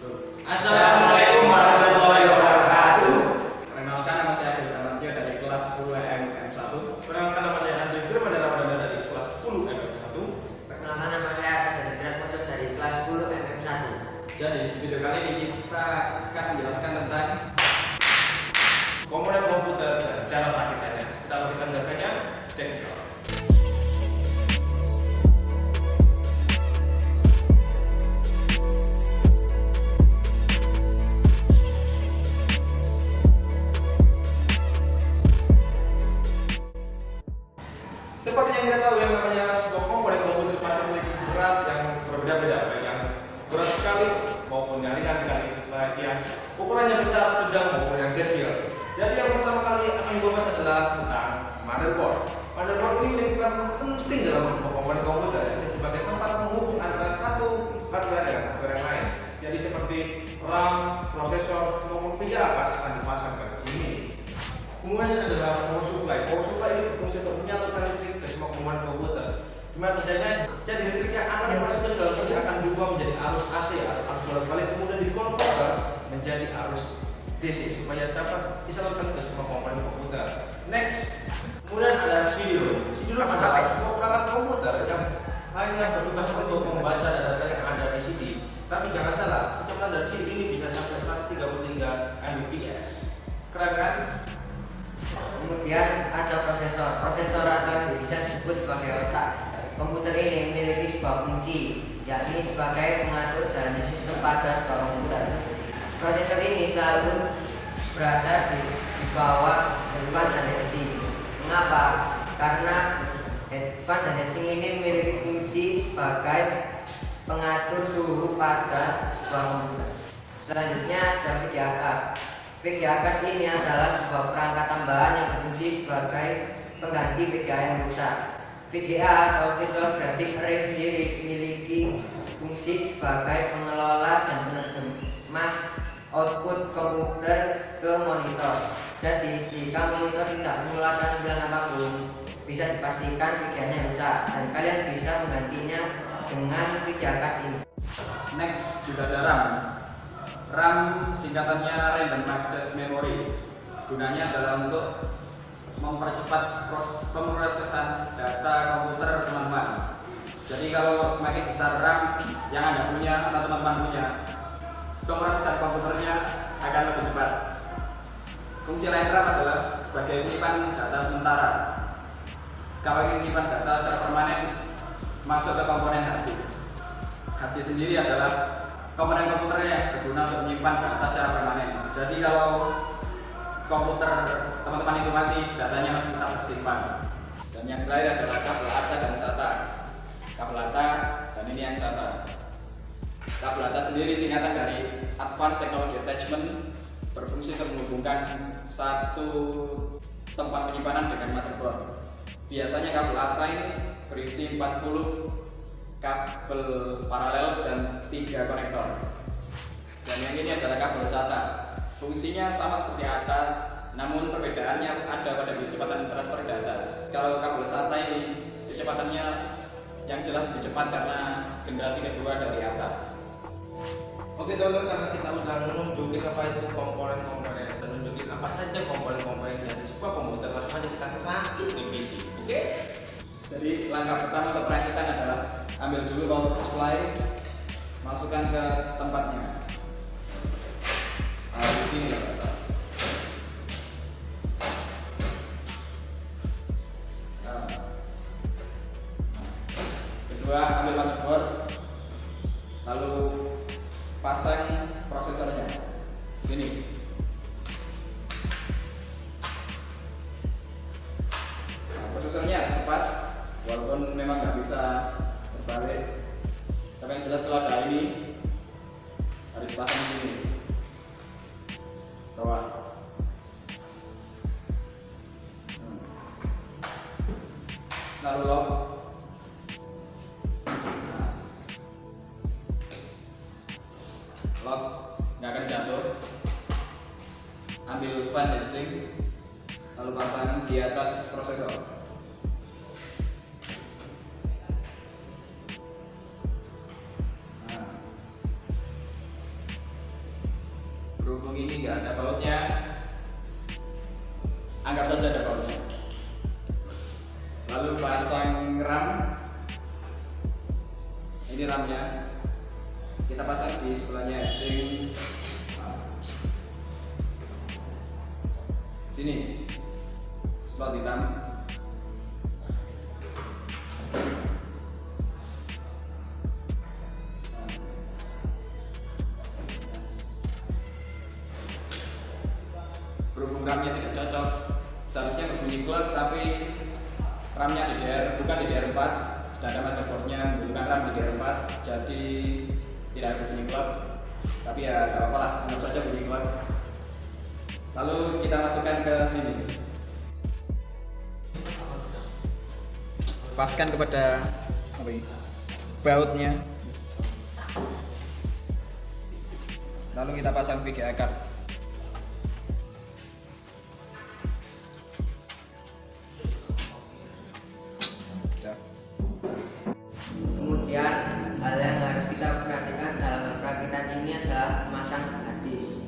Assalamualaikum warahmatullahi wabarakatuh. Perkenalkan, nama saya Adil Amantio dari kelas 10 MM1. Perkenalkan, nama saya Andri Firman Ramadana dari kelas 10 MM1. Perkenalkan, nama saya Akan Hendra Mojo dari kelas 10 MM1. Jadi di video kali ini kita akan menjelaskan tentang Komponen komputer dan cara perakitannya. Kita menjelaskannya. Cek soal. Seperti yang kita tahu, yang namanya sebuah komponen komputer pada memiliki berat yang berbeda-beda, baik yang berat sekali maupun yang ringan sekali, baik yang ukurannya besar, sedang maupun yang kecil. Jadi yang pertama kali akan dibahas adalah tentang motherboard. Motherboard ini merupakan penting dalam sebuah komponen komputer, yakni sebagai tempat penghubung antara satu hardware dengan hardware yang lain. Jadi seperti RAM, prosesor, maupun VGA akan dipasang ke sini. Kemudian adalah power supply. Power supply ini berfungsi untuk menyalurkan listrik ke semua komponen komputer. Gimana kerjanya? Jadi listriknya akan masuk ke dalam sini akan diubah menjadi arus AC atau arus bolak-balik, kemudian dikonverter menjadi arus DC supaya dapat disalurkan ke semua komponen komputer. Next, kemudian ada CD-ROM. CD-ROM adalah sebuah perangkat komputer yang hanya bertugas untuk membaca data yang ada di CD. Tapi jangan salah, kecepatan dari CD ini bisa sampai 133 Mbps. Keren kan? Kemudian ada prosesor. Prosesor atau yang bisa disebut sebagai otak. Komputer ini memiliki sebuah fungsi, yakni sebagai pengatur jalannya sistem pada sebuah komputer. Prosesor ini selalu berada di bawah advance dan heatsink. Mengapa? Karena advance dan heatsink ini memiliki fungsi sebagai pengatur suhu pada sebuah komputer. Selanjutnya ada VGA card. VGA card ini adalah sebuah perangkat tambahan yang berfungsi sebagai pengganti VGA yang rusak. VGA atau Virtual Graphic Array sendiri memiliki fungsi sebagai pengelola dan penerjemah output komputer ke monitor. Jadi jika monitor tidak mengeluarkan sembilan apapun, bisa dipastikan VGA-nya rusak dan kalian bisa menggantinya dengan VGA card ini. next juga ada RAM. RAM singkatannya Random Access Memory. Gunanya adalah untuk mempercepat pemrosesan data komputer teman-teman. Jadi kalau semakin besar RAM yang Anda punya atau teman-teman punya, pemrosesan komputernya akan lebih cepat. Fungsi lain RAM adalah sebagai penyimpan data sementara. Kalau ingin menyimpan data secara permanen, masuk ke komponen hard disk. Hard disk sendiri adalah komponen komputer yang berguna untuk menyimpan data secara permanen. Jadi kalau komputer teman-teman itu mati, datanya masih tetap tersimpan. Dan yang terakhir adalah kabel ATA dan SATA. Kabel ATA dan ini yang SATA. Kabel ATA sendiri singkatan dari Advanced Technology Attachment, berfungsi untuk menghubungkan satu tempat penyimpanan dengan motherboard. Biasanya kabel ATA ini berisi 40 kabel paralel dan 3 konektor. Dan yang ini adalah kabel SATA. Fungsinya sama seperti ATA, namun perbedaannya ada pada kecepatan transfer data. Kalau kabel SATA ini kecepatannya yang jelas lebih cepat karena generasi kedua dari ATA. Oke teman-teman, karena kita udah menunjukin apa itu komponen-komponen dan nunjukin apa saja komponen-komponen dari sebuah komputer, langsung aja kita rakit di PC. Oke? Jadi langkah pertama untuk perakitan adalah ambil dulu power supply, masukkan ke tempatnya. Di sini ya. Kedua, ambil motherboard, lalu pasang prosesornya. Sini. Nah, prosesornya harus tepat, walaupun memang nggak bisa berbalik. Tapi yang jelas kalau ada ini harus pasang di sini. Bawah. Lalu lock. Lock, nggak akan jatuh. Ambil fan dan sink, lalu pasang di atas prosesor. Berhubung ini nggak ada bautnya, anggap saja ada bautnya. Lalu pasang RAM. Ini RAM-nya. Kita pasang di sebelahnya heatsink. Sini slot hitam. Berhubung RAM-nya tidak cocok, seharusnya berbunyi klek, tapi RAM-nya bukan DDR4, sedangkan motherboardnya menggunakan RAM DDR4, jadi tidak ada bunyi klek. Tapi ya nggak apa-apa lah, anggap saja bunyi klek. Lalu kita masukkan ke sini. Paskan kepada bautnya. Lalu kita pasang VGA card. Kemudian hal yang harus kita perhatikan dalam perakitan ini adalah memasang harddisk.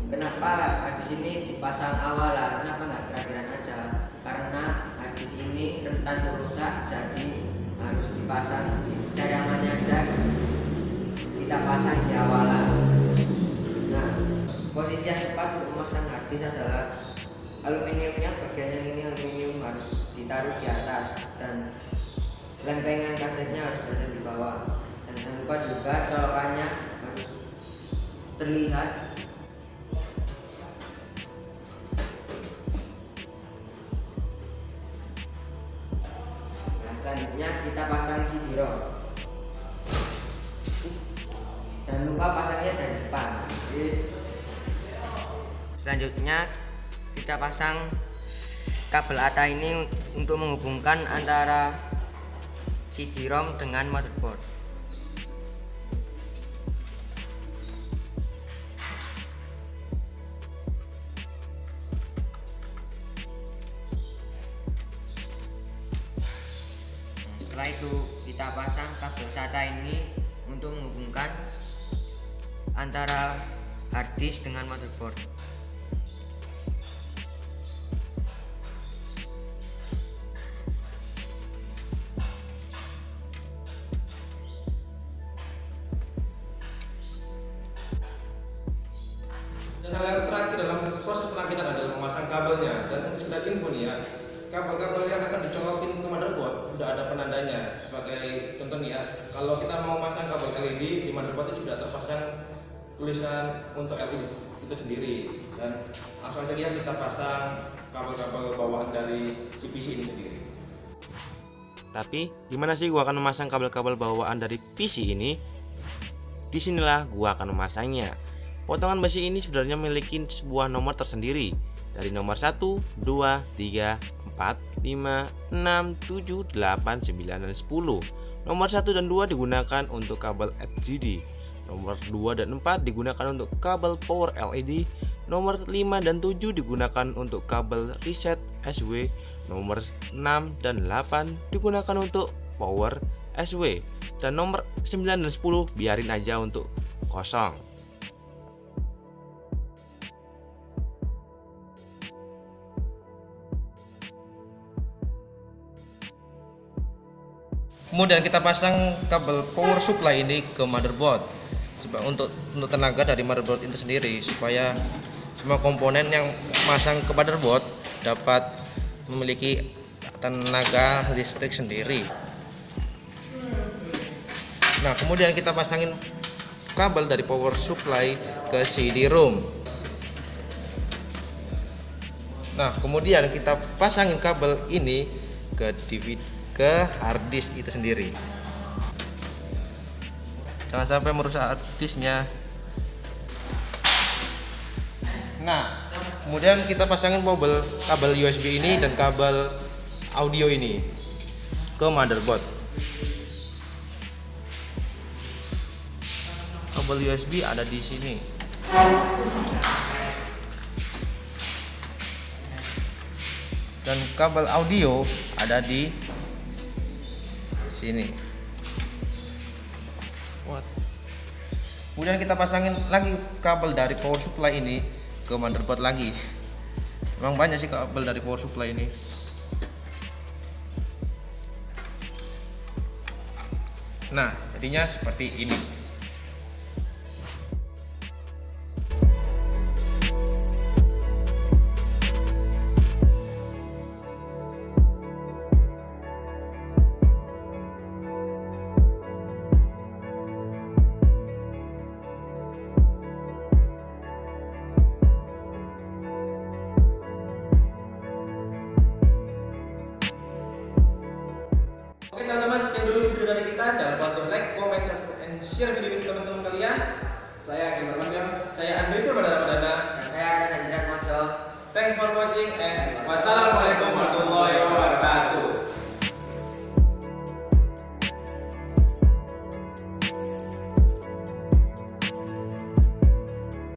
Kenapa harddisk ini dipasang awalan? Kenapa nggak terakhiran aja? Karena harddisk ini rentan untuk rusak, jadi harus dipasang cara yang mana aja kita pasang di awalan. Nah, posisi yang tepat untuk memasang harddisk adalah aluminiumnya, bagian yang ini aluminium harus ditaruh di atas dan lempengan kasetnya harus berada di bawah, dan jangan lupa juga colokannya harus terlihat. Nah, selanjutnya kita pasang CD-ROM. Jangan lupa pasangnya dari depan. Selanjutnya kita pasang kabel ATA ini untuk menghubungkan antara CD-ROM dengan motherboard. Setelah itu kita pasang kabel SATA ini untuk menghubungkan antara hard disk dengan motherboard. Dan hal yang terakhir dalam proses perakitan adalah memasang kabelnya. Dan untuk sekedar info nih ya, kabel-kabel yang akan dicolokin ke motherboard sudah ada penandanya. Sebagai contoh nih ya, kalau kita mau masang kabel LED di motherboard itu sudah terpasang tulisan untuk LED itu sendiri. Dan langsung saja kita pasang kabel-kabel bawaan dari si PC ini sendiri. Tapi gimana sih gua akan memasang kabel-kabel bawaan dari PC ini? Disinilah gua akan memasangnya. Potongan besi ini sebenarnya memiliki sebuah nomor tersendiri, dari nomor 1, 2, 3, 4, 5, 6, 7, 8, 9, dan 10. Nomor 1 dan 2 digunakan untuk kabel FGD. Nomor 2 dan 4 digunakan untuk kabel power LED. Nomor 5 dan 7 digunakan untuk kabel reset SW. Nomor 6 dan 8 digunakan untuk power SW. Dan nomor 9 dan 10 biarin aja untuk kosong. Kemudian kita pasang kabel power supply ini ke motherboard untuk tenaga dari motherboard itu sendiri, supaya semua komponen yang masang ke motherboard dapat memiliki tenaga listrik sendiri. Nah, kemudian kita pasangin kabel dari power supply ke CD-ROM. Nah, kemudian kita pasangin kabel ini ke hard disk itu sendiri. Jangan sampai merusak hard disknya. Nah, kemudian kita pasangin kabel USB ini dan kabel audio ini ke motherboard. Kabel USB ada di sini. Dan kabel audio ada di sini. Kemudian kita pasangin lagi kabel dari power supply ini ke motherboard lagi. Memang banyak sih kabel dari power supply ini. Nah, jadinya seperti ini. Oke teman-teman, sekian dulu video dari kita. Jangan lupa untuk like, comment, and share video ini ke teman-teman kalian. Saya Gamer Lampion, saya Andri Ramadana. Dan saya akan Andrian Mojo. Thanks for watching and wassalamualaikum